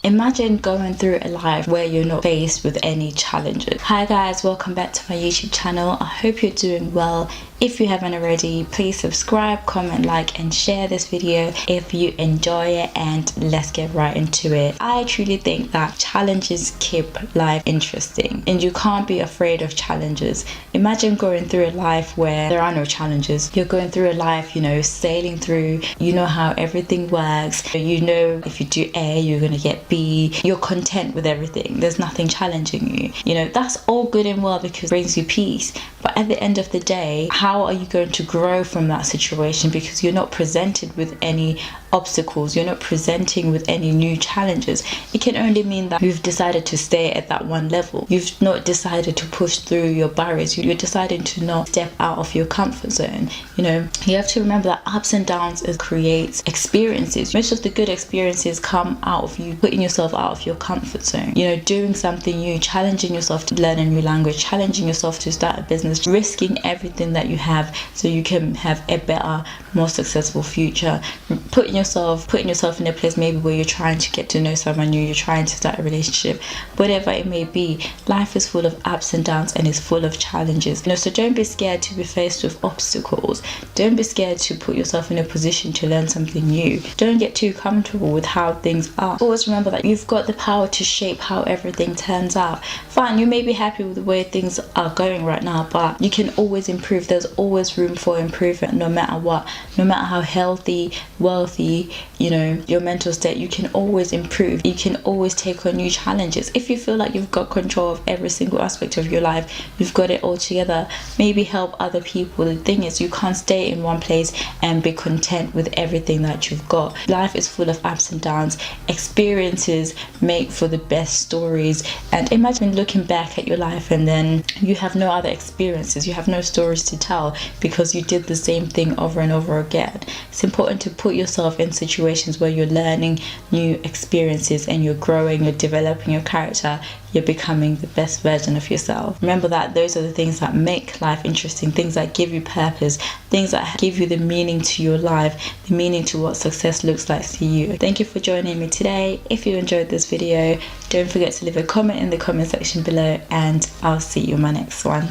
Imagine going through a life where you're not faced with any challenges. Hi guys, welcome back to my YouTube channel. I hope you're doing well. If you haven't already, please subscribe, comment, like and share this video if you enjoy it, and let's get right into it. I truly think that challenges keep life interesting and you can't be afraid of challenges. Imagine going through a life where there are no challenges. You're going through a life, sailing through, you know how everything works. You know if you do A, you're gonna get B. You're content with everything. There's nothing challenging you. That's all good and well because it brings you peace. But at the end of the day, how are you going to grow from that situation? Because you're not presented with any obstacles, you're not presenting with any new challenges. It can only mean that you've decided to stay at that one level. You've not decided to push through your barriers. You're deciding to not step out of your comfort zone. You have to remember that ups and downs creates experiences. Most of the good experiences come out of you putting yourself out of your comfort zone, doing something new, challenging yourself to learn a new language, challenging yourself to start a business, risking everything that you have so you can have a better, more successful future. Putting yourself in a place maybe where you're trying to get to know someone new, you're trying to start a relationship, whatever it may be. Life is full of ups and downs and is full of challenges. So don't be scared to be faced with obstacles. Don't be scared to put yourself in a position to learn something new. Don't get too comfortable with how things are. Always remember that you've got the power to shape how everything turns out. Fine, you may be happy with the way things are going right now, but you can always improve. There's always room for improvement no matter what. No matter how healthy, wealthy, your mental state, you can always improve. You can always take on new challenges. If you feel like you've got control of every single aspect of your life, you've got it all together, maybe help other people. The thing is, you can't stay in one place and be content with everything that you've got. Life is full of ups and downs. Experiences make for the best stories. And imagine looking back at your life and then you have no other experiences, you have no stories to tell because you did the same thing over and over again. It's important to put yourself in situations where you're learning new experiences and you're growing, you're developing your character, you're becoming the best version of yourself. Remember that those are the things that make life interesting, things that give you purpose, things that give you the meaning to your life, the meaning to what success looks like to you. Thank you for joining me today. If you enjoyed this video, don't forget to leave a comment in the comment section below, and I'll see you in my next one.